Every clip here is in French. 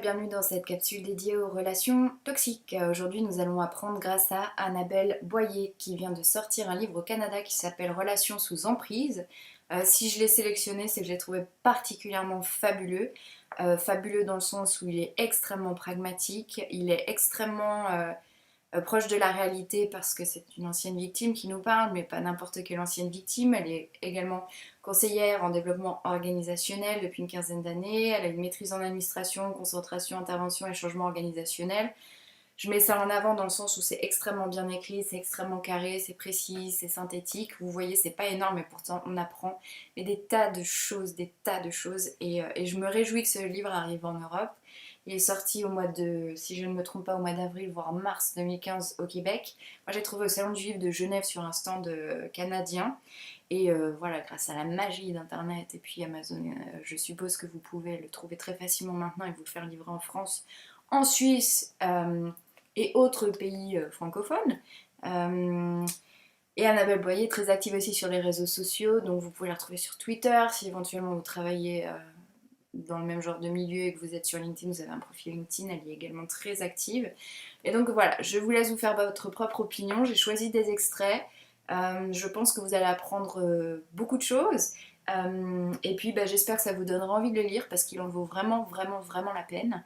bienvenue dans cette capsule dédiée aux relations toxiques. Aujourd'hui, nous allons apprendre grâce à Annabelle Boyer qui vient de sortir un livre au Canada qui s'appelle Relations sous emprise. Si je l'ai sélectionné, c'est que je l'ai trouvé particulièrement fabuleux. Fabuleux dans le sens où il est extrêmement pragmatique, il est extrêmement proche de la réalité parce que c'est une ancienne victime qui nous parle, mais pas n'importe quelle ancienne victime. Elle est également conseillère en développement organisationnel depuis une quinzaine d'années. Elle a une maîtrise en administration, concentration, intervention et changement organisationnel. Je mets ça en avant dans le sens où c'est extrêmement bien écrit, c'est extrêmement carré, c'est précis, c'est synthétique. Vous voyez, c'est pas énorme, mais pourtant on apprend des tas de choses, des tas de choses. Et je me réjouis que ce livre arrive en Europe. Il est sorti au mois de, si je ne me trompe pas, au mois d'avril, voire mars 2015 au Québec. Moi, j'ai trouvé au Salon du Livre de Genève sur un stand canadien. Et voilà, grâce à la magie d'Internet et puis Amazon, je suppose que vous pouvez le trouver très facilement maintenant et vous le faire livrer en France, en Suisse et autres pays francophones. Et Annabelle Boyer est très active aussi sur les réseaux sociaux, donc vous pouvez la retrouver sur Twitter si éventuellement vous travaillez dans le même genre de milieu et que vous êtes sur LinkedIn, vous avez un profil LinkedIn, elle est également très active. Et donc voilà, je vous laisse vous faire votre propre opinion. J'ai choisi des extraits. Je pense que vous allez apprendre beaucoup de choses. Et puis j'espère que ça vous donnera envie de le lire parce qu'il en vaut vraiment, vraiment, vraiment la peine.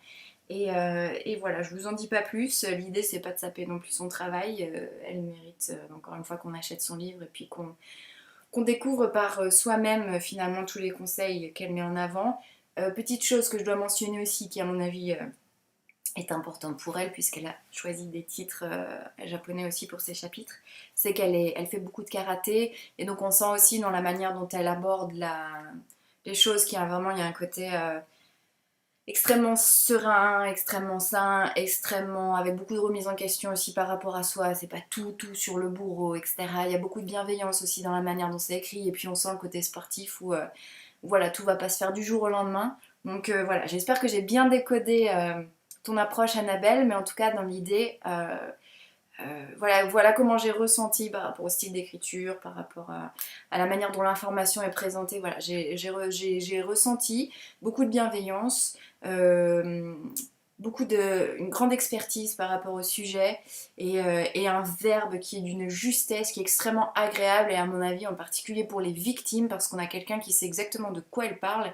Et voilà, je vous en dis pas plus. L'idée, c'est pas de saper non plus son travail. Elle mérite encore une fois qu'on achète son livre et puis qu'on découvre par soi-même finalement tous les conseils qu'elle met en avant. Petite chose que je dois mentionner aussi, qui à mon avis est importante pour elle, puisqu'elle a choisi des titres japonais aussi pour ses chapitres, c'est elle fait beaucoup de karaté, et donc on sent aussi dans la manière dont elle aborde les choses qu'il y a vraiment, il y a un côté extrêmement serein, extrêmement sain, extrêmement avec beaucoup de remise en question aussi par rapport à soi. C'est pas tout sur le bourreau, etc. Il y a beaucoup de bienveillance aussi dans la manière dont c'est écrit, et puis on sent le côté sportif où voilà, tout va pas se faire du jour au lendemain. Donc voilà, j'espère que j'ai bien décodé ton approche, Annabelle, mais en tout cas dans l'idée, voilà comment j'ai ressenti par rapport au style d'écriture, par rapport à la manière dont l'information est présentée. Voilà, j'ai ressenti beaucoup de bienveillance, une grande expertise par rapport au sujet et un verbe qui est d'une justesse qui est extrêmement agréable et à mon avis en particulier pour les victimes parce qu'on a quelqu'un qui sait exactement de quoi elle parle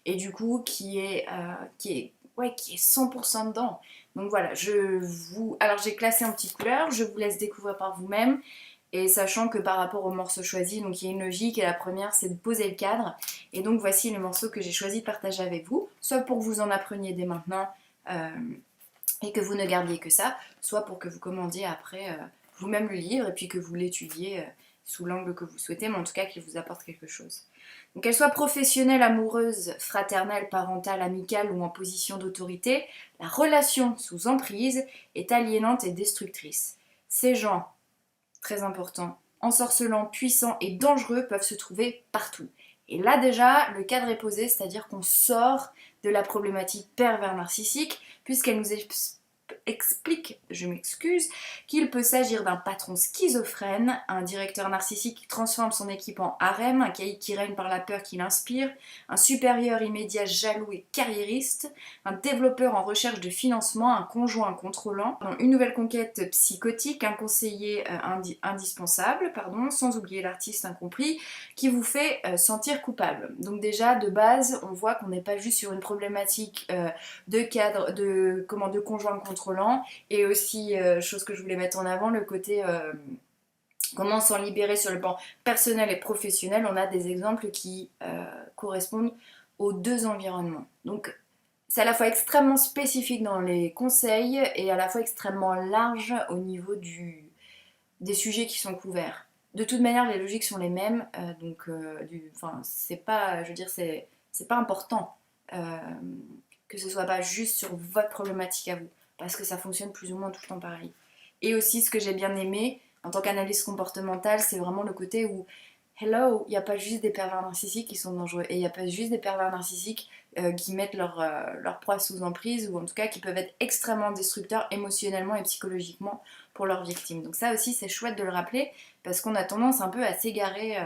et du coup qui est 100% dedans. Donc voilà, alors j'ai classé en petites couleurs, je vous laisse découvrir par vous-même. Et sachant que par rapport aux morceaux choisis, donc il y a une logique et la première c'est de poser le cadre. Et donc voici les morceaux que j'ai choisi de partager avec vous, soit pour que vous en appreniez dès maintenant euh, et que vous ne gardiez que ça, soit pour que vous commandiez après vous-même le livre et puis que vous l'étudiez sous l'angle que vous souhaitez, mais en tout cas qu'il vous apporte quelque chose. Donc qu'elle soit professionnelle, amoureuse, fraternelle, parentale, amicale ou en position d'autorité, la relation sous emprise est aliénante et destructrice. Ces gens, très importants, ensorcelants, puissants et dangereux peuvent se trouver partout. Et là déjà, le cadre est posé, c'est-à-dire qu'on sort de la problématique pervers narcissique, puisqu'elle nous explique, je m'excuse, qu'il peut s'agir d'un patron schizophrène, un directeur narcissique qui transforme son équipe en harem, un caïd qui règne par la peur qu'il inspire, un supérieur immédiat jaloux et carriériste, un développeur en recherche de financement, un conjoint contrôlant, une nouvelle conquête psychotique, un conseiller indispensable, sans oublier l'artiste incompris, qui vous fait sentir coupable. Donc déjà, de base, on voit qu'on n'est pas juste sur une problématique de cadre, de conjoint contrôlant, et aussi, chose que je voulais mettre en avant, le côté comment s'en libérer sur le plan personnel et professionnel. On a des exemples qui correspondent aux deux environnements. Donc c'est à la fois extrêmement spécifique dans les conseils et à la fois extrêmement large au niveau des sujets qui sont couverts. De toute manière, les logiques sont les mêmes, c'est pas, je veux dire, c'est pas important que ce soit pas juste sur votre problématique à vous, parce que ça fonctionne plus ou moins tout le temps pareil. Et aussi, ce que j'ai bien aimé en tant qu'analyste comportementale, c'est vraiment le côté où hello, il n'y a pas juste des pervers narcissiques qui sont dangereux, et il n'y a pas juste des pervers narcissiques qui mettent leur proie sous emprise, ou en tout cas qui peuvent être extrêmement destructeurs émotionnellement et psychologiquement pour leurs victimes. Donc ça aussi c'est chouette de le rappeler, parce qu'on a tendance un peu à s'égarer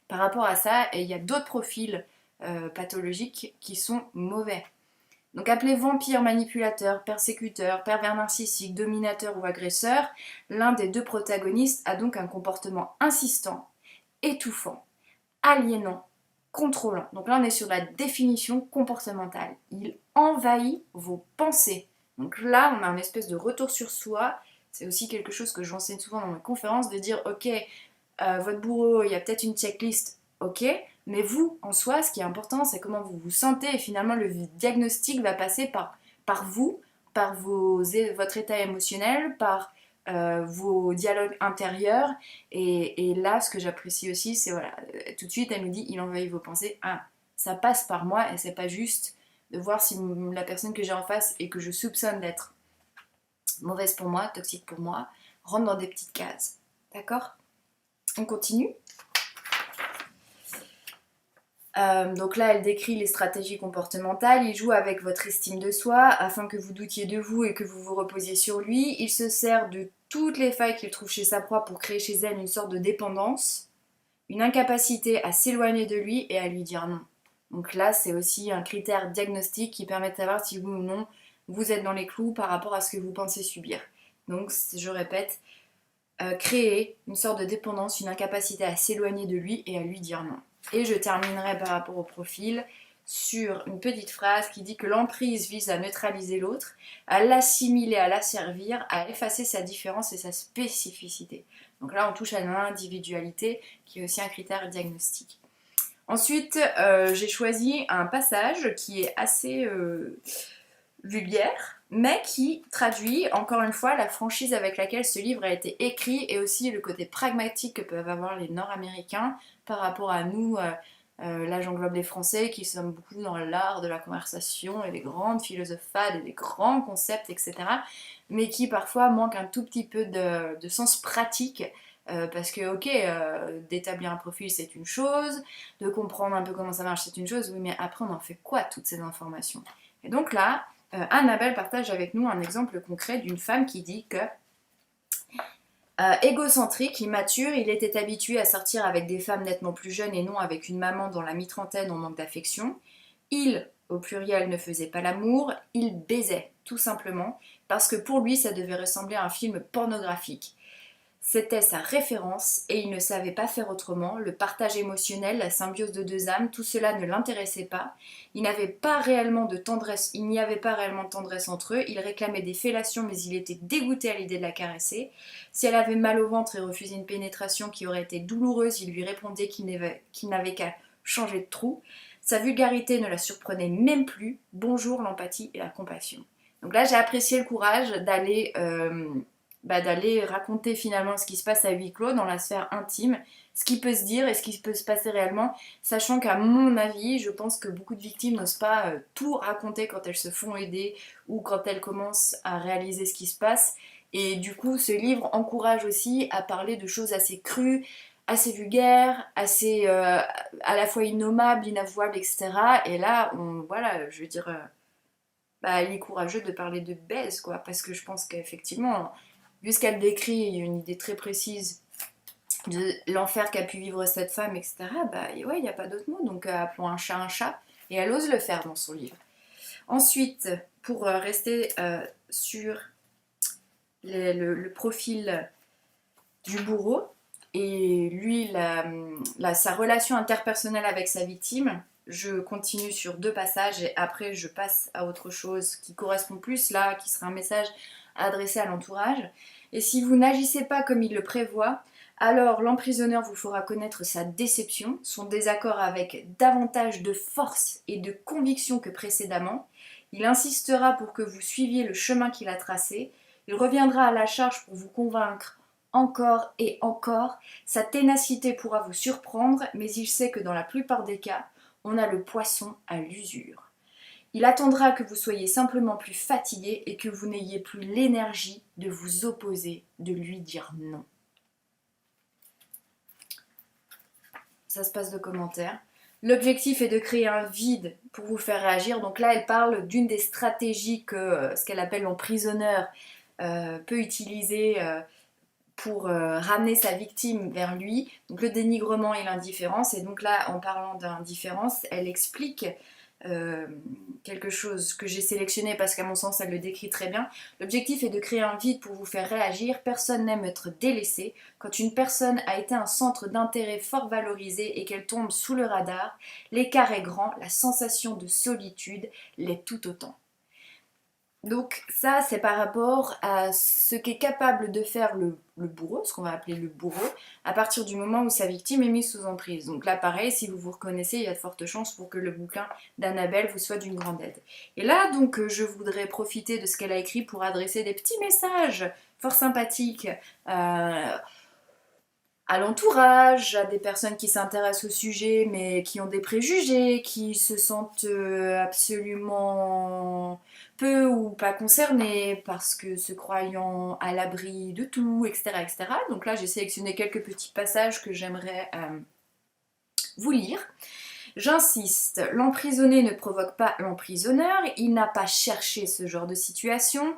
par rapport à ça, et il y a d'autres profils pathologiques qui sont mauvais. Donc appelé vampire, manipulateur, persécuteur, pervers narcissique, dominateur ou agresseur, l'un des deux protagonistes a donc un comportement insistant, étouffant, aliénant, contrôlant. Donc là, on est sur la définition comportementale. Il envahit vos pensées. Donc là, on a une espèce de retour sur soi. C'est aussi quelque chose que j'enseigne souvent dans mes conférences, de dire, ok, votre bourreau, il y a peut-être une checklist, ok, mais vous, en soi, ce qui est important, c'est comment vous vous sentez, et finalement, le diagnostic va passer par vous, par votre état émotionnel, par vos dialogues intérieurs, et là, ce que j'apprécie aussi, c'est, voilà, tout de suite, elle nous dit, il envahit vos pensées, ah, ça passe par moi, et c'est pas juste de voir si la personne que j'ai en face, et que je soupçonne d'être mauvaise pour moi, toxique pour moi, rentre dans des petites cases, d'accord? On continue. Donc là, elle décrit les stratégies comportementales. Il joue avec votre estime de soi afin que vous doutiez de vous et que vous vous reposiez sur lui. Il se sert de toutes les failles qu'il trouve chez sa proie pour créer chez elle une sorte de dépendance, une incapacité à s'éloigner de lui et à lui dire non. Donc là, c'est aussi un critère diagnostique qui permet de savoir si oui ou non vous êtes dans les clous par rapport à ce que vous pensez subir. Donc, je répète, créer une sorte de dépendance, une incapacité à s'éloigner de lui et à lui dire non. Et je terminerai par rapport au profil sur une petite phrase qui dit que l'emprise vise à neutraliser l'autre, à l'assimiler, à l'asservir, à effacer sa différence et sa spécificité. Donc là, on touche à l'individualité, qui est aussi un critère diagnostique. Ensuite, j'ai choisi un passage qui est assez vulgaire, mais qui traduit encore une fois la franchise avec laquelle ce livre a été écrit et aussi le côté pragmatique que peuvent avoir les Nord-Américains par rapport à nous. Là j'englobe les Français qui sommes beaucoup dans l'art de la conversation et les grandes philosophades et les grands concepts, etc. Mais qui parfois manquent un tout petit peu de sens pratique. Parce que ok, d'établir un profil c'est une chose, de comprendre un peu comment ça marche c'est une chose, oui mais après on en fait quoi toutes ces informations? Et donc là, Annabelle partage avec nous un exemple concret d'une femme qui dit que égocentrique, immature, il était habitué à sortir avec des femmes nettement plus jeunes et non avec une maman dans la mi-trentaine en manque d'affection. Il, au pluriel, ne faisait pas l'amour, il baisait, tout simplement, parce que pour lui ça devait ressembler à un film pornographique. C'était sa référence et il ne savait pas faire autrement. Le partage émotionnel, la symbiose de deux âmes, tout cela ne l'intéressait pas. Il n'y avait pas réellement de tendresse entre eux. Il réclamait des fellations mais il était dégoûté à l'idée de la caresser. Si elle avait mal au ventre et refusait une pénétration qui aurait été douloureuse, il lui répondait qu'il n'avait qu'à changer de trou. Sa vulgarité ne la surprenait même plus. Bonjour l'empathie et la compassion. Donc là j'ai apprécié le courage d'aller raconter finalement ce qui se passe à huis clos dans la sphère intime, ce qui peut se dire et ce qui peut se passer réellement, sachant qu'à mon avis, je pense que beaucoup de victimes n'osent pas tout raconter quand elles se font aider ou quand elles commencent à réaliser ce qui se passe. Et du coup, ce livre encourage aussi à parler de choses assez crues, assez vulgaires, assez à la fois innommables, inavouables, etc. Et là, voilà, je veux dire, il est courageux de parler de baise, quoi, parce que je pense qu'effectivement, vu ce qu'elle décrit, il y a une idée très précise de l'enfer qu'a pu vivre cette femme, etc. Ouais, il n'y a pas d'autre mot, donc appelons un chat, et elle ose le faire dans son livre. Ensuite, pour rester sur le profil du bourreau, et lui, sa relation interpersonnelle avec sa victime, je continue sur 2 passages et après je passe à autre chose qui correspond plus là, qui sera un message adressé à l'entourage. Et si vous n'agissez pas comme il le prévoit, alors l'emprisonneur vous fera connaître sa déception, son désaccord avec davantage de force et de conviction que précédemment. Il insistera pour que vous suiviez le chemin qu'il a tracé. Il reviendra à la charge pour vous convaincre encore et encore. Sa ténacité pourra vous surprendre, mais il sait que dans la plupart des cas, on a le poisson à l'usure. Il attendra que vous soyez simplement plus fatigué et que vous n'ayez plus l'énergie de vous opposer, de lui dire non. Ça se passe de commentaires. L'objectif est de créer un vide pour vous faire réagir. Donc là, elle parle d'une des stratégies que ce qu'elle appelle l'emprisonneur peut utiliser pour ramener sa victime vers lui. Donc le dénigrement et l'indifférence. Et donc là, en parlant d'indifférence, elle explique quelque chose que j'ai sélectionné parce qu'à mon sens elle le décrit très bien. L'objectif est de créer un vide pour vous faire réagir. Personne n'aime être délaissé. Quand une personne a été un centre d'intérêt fort valorisé et qu'elle tombe sous le radar, l'écart est grand, la sensation de solitude l'est tout autant. Donc ça, c'est par rapport à ce qu'est capable de faire le bourreau, ce qu'on va appeler le bourreau, à partir du moment où sa victime est mise sous emprise. Donc là, pareil, si vous vous reconnaissez, il y a de fortes chances pour que le bouquin d'Annabelle vous soit d'une grande aide. Et là, donc, je voudrais profiter de ce qu'elle a écrit pour adresser des petits messages fort sympathiques à l'entourage, à des personnes qui s'intéressent au sujet mais qui ont des préjugés, qui se sentent absolument peu ou pas concernées parce que se croyant à l'abri de tout, etc., etc. Donc là, j'ai sélectionné quelques petits passages que j'aimerais vous lire. J'insiste, l'emprisonné ne provoque pas l'emprisonneur, il n'a pas cherché ce genre de situation,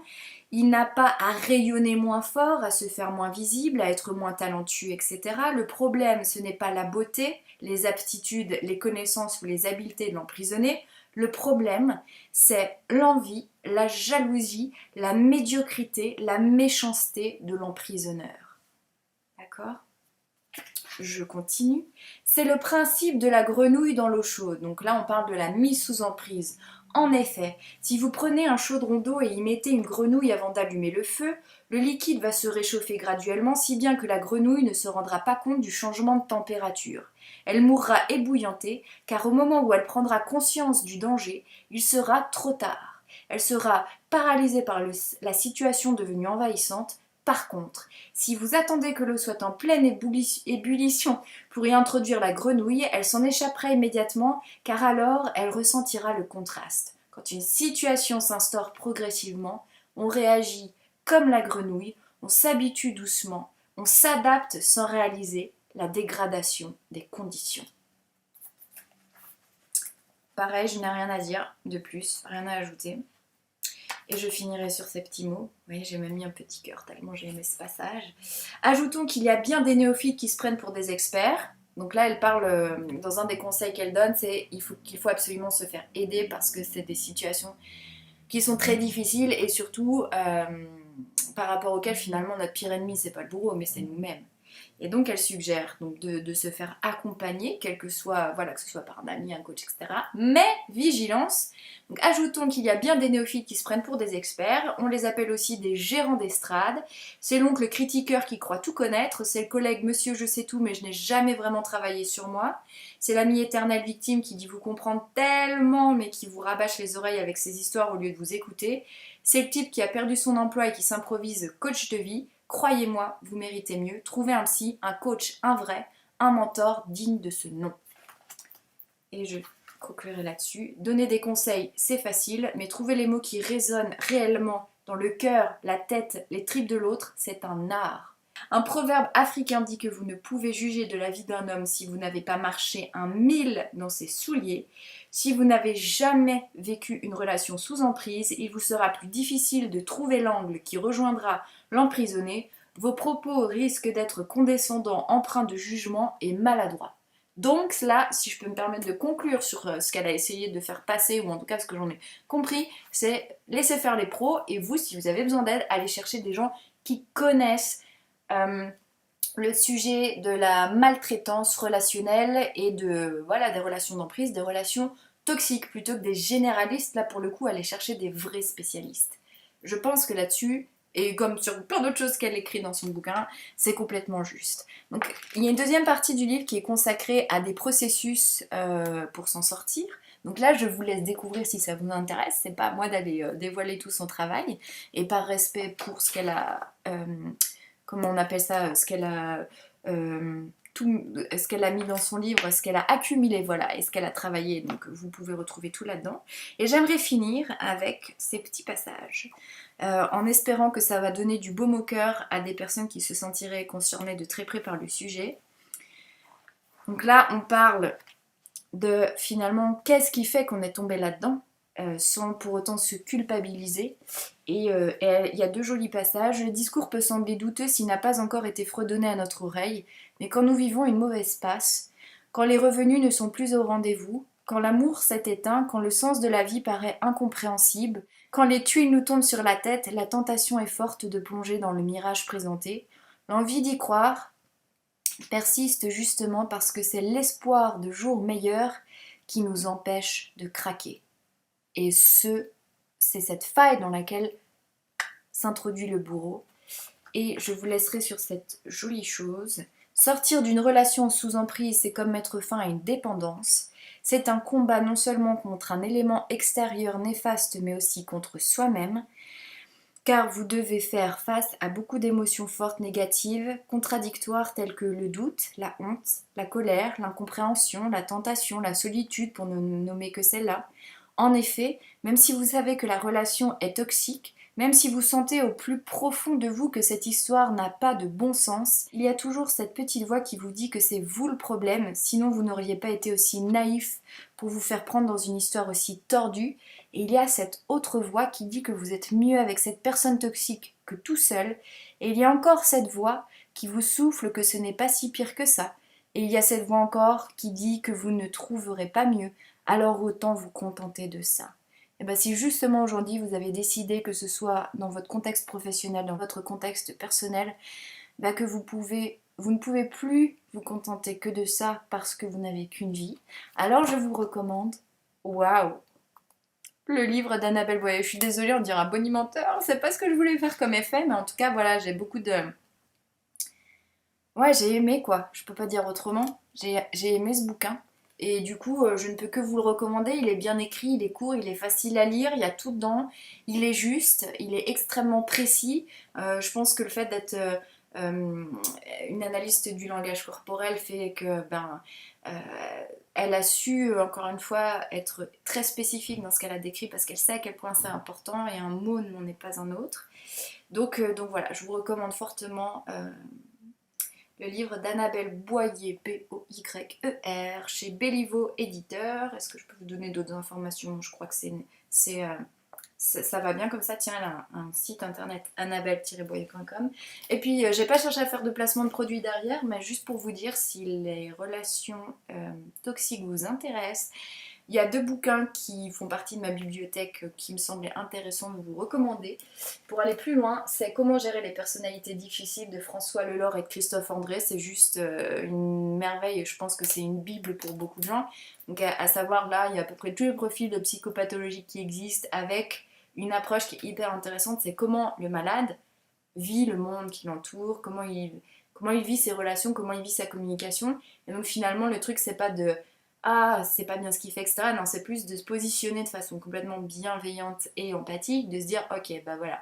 il n'a pas à rayonner moins fort, à se faire moins visible, à être moins talentueux, etc. Le problème, ce n'est pas la beauté, les aptitudes, les connaissances ou les habiletés de l'emprisonné. Le problème, c'est l'envie, la jalousie, la médiocrité, la méchanceté de l'emprisonneur. D'accord ? Je continue. C'est le principe de la grenouille dans l'eau chaude. Donc là, on parle de la mise sous emprise. En effet, si vous prenez un chaudron d'eau et y mettez une grenouille avant d'allumer le feu, le liquide va se réchauffer graduellement, si bien que la grenouille ne se rendra pas compte du changement de température. Elle mourra ébouillantée, car au moment où elle prendra conscience du danger, il sera trop tard. Elle sera paralysée par la situation devenue envahissante. Par contre, si vous attendez que l'eau soit en pleine ébullition pour y introduire la grenouille, elle s'en échappera immédiatement, car alors elle ressentira le contraste. Quand une situation s'instaure progressivement, on réagit comme la grenouille, on s'habitue doucement, on s'adapte sans réaliser la dégradation des conditions. Pareil, je n'ai rien à dire de plus, rien à ajouter. Et je finirai sur ces petits mots. Vous voyez, j'ai même mis un petit cœur tellement j'ai aimé ce passage. Ajoutons qu'il y a bien des néophytes qui se prennent pour des experts. Donc là, elle parle, dans un des conseils qu'elle donne, c'est qu'il faut absolument se faire aider parce que c'est des situations qui sont très difficiles et surtout par rapport auxquelles finalement notre pire ennemi, c'est pas le bourreau, mais c'est nous-mêmes. Et donc elle suggère donc de se faire accompagner, quel que soit, voilà, que ce soit par un ami, un coach, etc. Mais vigilance. Donc ajoutons qu'il y a bien des néophytes qui se prennent pour des experts. On les appelle aussi des gérants d'estrade. C'est l'oncle critiqueur qui croit tout connaître. C'est le collègue monsieur je sais tout mais je n'ai jamais vraiment travaillé sur moi. C'est l'ami éternel victime qui dit vous comprendre tellement mais qui vous rabâche les oreilles avec ses histoires au lieu de vous écouter. C'est le type qui a perdu son emploi et qui s'improvise coach de vie. Croyez-moi, vous méritez mieux. Trouvez un psy, un coach, un vrai, un mentor digne de ce nom. Et je conclurai là-dessus. Donner des conseils, c'est facile, mais trouver les mots qui résonnent réellement dans le cœur, la tête, les tripes de l'autre, c'est un art. Un proverbe africain dit que vous ne pouvez juger de la vie d'un homme si vous n'avez pas marché un mille dans ses souliers. Si vous n'avez jamais vécu une relation sous emprise, il vous sera plus difficile de trouver l'angle qui rejoindra l'emprisonné. Vos propos risquent d'être condescendants, empreints de jugement et maladroits. Donc là, si je peux me permettre de conclure sur ce qu'elle a essayé de faire passer, ou en tout cas ce que j'en ai compris, c'est laisser faire les pros, et vous, si vous avez besoin d'aide, allez chercher des gens qui connaissent le sujet de la maltraitance relationnelle et de, voilà, des relations d'emprise, des relations toxiques, plutôt que des généralistes. Là, pour le coup, aller chercher des vrais spécialistes. Je pense que là-dessus, et comme sur plein d'autres choses qu'elle écrit dans son bouquin, c'est complètement juste. Donc, il y a une deuxième partie du livre qui est consacrée à des processus pour s'en sortir. Donc là, je vous laisse découvrir si ça vous intéresse. C'est pas à moi d'aller dévoiler tout son travail. Et par respect pour ce qu'elle a... comment on appelle ça, ce qu'elle a ce qu'elle a mis dans son livre, ce qu'elle a accumulé, voilà, et ce qu'elle a travaillé, donc vous pouvez retrouver tout là-dedans. Et j'aimerais finir avec ces petits passages, en espérant que ça va donner du baume au cœur à des personnes qui se sentiraient concernées de très près par le sujet. Donc là, on parle de finalement qu'est-ce qui fait qu'on est tombé là-dedans, sans pour autant se culpabiliser. Et il y a deux jolis passages. Le discours peut sembler douteux s'il n'a pas encore été fredonné à notre oreille, mais quand nous vivons une mauvaise passe, quand les revenus ne sont plus au rendez-vous, Quand l'amour s'est éteint, quand le sens de la vie paraît incompréhensible, quand les tuiles nous tombent sur la tête, la tentation est forte de plonger dans le mirage présenté. L'envie d'y croire persiste justement parce que c'est l'espoir de jours meilleurs qui nous empêche de craquer. Et c'est cette faille dans laquelle s'introduit le bourreau. Et je vous laisserai sur cette jolie chose. Sortir d'une relation sous emprise, c'est comme mettre fin à une dépendance. C'est un combat non seulement contre un élément extérieur néfaste, mais aussi contre soi-même, car vous devez faire face à beaucoup d'émotions fortes négatives, contradictoires telles que le doute, la honte, la colère, l'incompréhension, la tentation, la solitude, pour ne nommer que celle-là. En effet, même si vous savez que la relation est toxique, même si vous sentez au plus profond de vous que cette histoire n'a pas de bon sens, il y a toujours cette petite voix qui vous dit que c'est vous le problème, sinon vous n'auriez pas été aussi naïf pour vous faire prendre dans une histoire aussi tordue. Et il y a cette autre voix qui dit que vous êtes mieux avec cette personne toxique que tout seul. Et il y a encore cette voix qui vous souffle que ce n'est pas si pire que ça. Et il y a cette voix encore qui dit que vous ne trouverez pas mieux, alors autant vous contenter de ça. Et bien si justement aujourd'hui vous avez décidé, que ce soit dans votre contexte professionnel, dans votre contexte personnel, ben que vous ne pouvez plus vous contenter que de ça parce que vous n'avez qu'une vie, alors je vous recommande, waouh, le livre d'Annabelle Boyer. Je suis désolée, on dirait un bonimenteur, c'est pas ce que je voulais faire comme effet, mais en tout cas voilà, j'ai beaucoup de... Ouais, j'ai aimé quoi, je peux pas dire autrement, j'ai aimé ce bouquin. Et du coup, je ne peux que vous le recommander. Il est bien écrit, il est court, il est facile à lire, il y a tout dedans. Il est juste, il est extrêmement précis. Je pense que le fait d'être une analyste du langage corporel fait que euh, elle a su, encore une fois, être très spécifique dans ce qu'elle a décrit parce qu'elle sait à quel point c'est important et un mot n'en est pas un autre. Donc voilà, je vous recommande fortement le livre d'Annabelle Boyer, B-O-Y-E-R, chez Béliveau Éditeur. Est-ce que je peux vous donner d'autres informations? Je crois que ça va bien comme ça. Tiens, elle a un site internet, annabelle-boyer.com. Et puis, j'ai pas cherché à faire de placement de produits derrière, mais juste pour vous dire, si les relations toxiques vous intéressent, il y a 2 bouquins qui font partie de ma bibliothèque qui me semblaient intéressants de vous recommander. Pour aller plus loin, c'est Comment gérer les personnalités difficiles de François Lelore et de Christophe André. C'est juste une merveille, je pense que c'est une bible pour beaucoup de gens. Donc à savoir là, il y a à peu près tous les profils de psychopathologie qui existent avec une approche qui est hyper intéressante, c'est comment le malade vit le monde qui l'entoure, comment il vit ses relations, comment il vit sa communication. Et donc finalement, le truc, c'est pas de ah, c'est pas bien ce qu'il fait, etc. Non, c'est plus de se positionner de façon complètement bienveillante et empathique, de se dire, ok, bah voilà,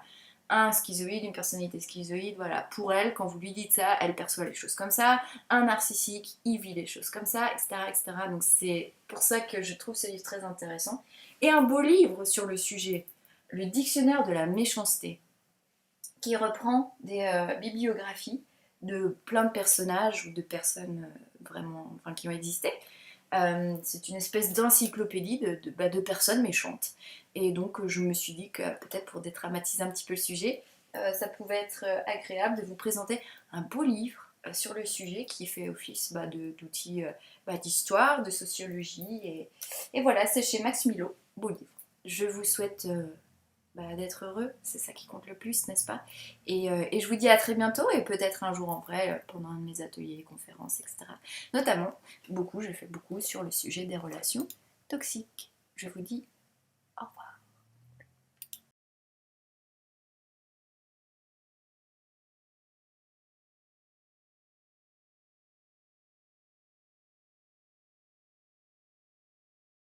un schizoïde, une personnalité schizoïde, voilà, pour elle, quand vous lui dites ça, elle perçoit les choses comme ça, un narcissique, il vit les choses comme ça, etc., etc. Donc c'est pour ça que je trouve ce livre très intéressant. Et un beau livre sur le sujet, le dictionnaire de la méchanceté, qui reprend des bibliographies de plein de personnages ou de personnes vraiment, enfin, qui ont existé. C'est une espèce d'encyclopédie de personnes méchantes. Et donc je me suis dit que peut-être pour dédramatiser un petit peu le sujet, ça pouvait être agréable de vous présenter un beau livre sur le sujet qui fait office d'outil d'histoire, de sociologie. Et voilà, c'est chez Max Milo, beau livre. Je vous souhaite d'être heureux, c'est ça qui compte le plus, n'est-ce pas? Et je vous dis à très bientôt et peut-être un jour en vrai pendant un de mes ateliers, conférences, etc. Notamment, je fais beaucoup sur le sujet des relations toxiques. Je vous dis au revoir.